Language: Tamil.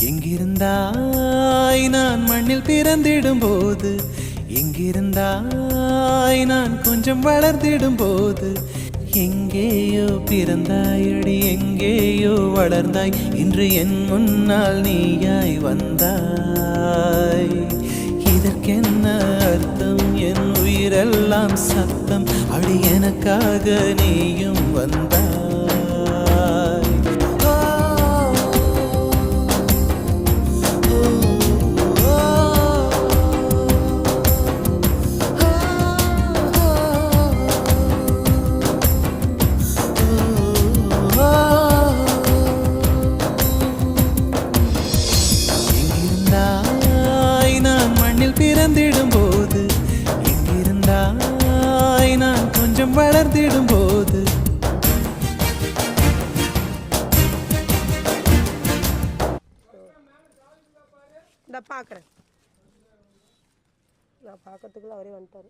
எங்கிருந்தாய் நான் மண்ணில் பிறந்திடும் போது, எங்கிருந்தாய் நான் கொஞ்சம் வளர்ந்திடும் போது, எங்கேயோ பிறந்தாயடி எங்கேயோ வளர்ந்தாய், இன்று என் முன்னால் நீயாய் வந்தாய். இதற்கென்ன அர்த்தம்? என் உயிரெல்லாம் சத்தம், அடி எனக்காக நீயும் வந்தாய். பிறந்திடும் போது, எங்கிருந்தாய் நான் கொஞ்சம் வளர்ந்திடும் போது. இந்த பார்க்குறேன், நான் பார்க்கறதுக்குள்ள அவரே வந்துட்டாரு.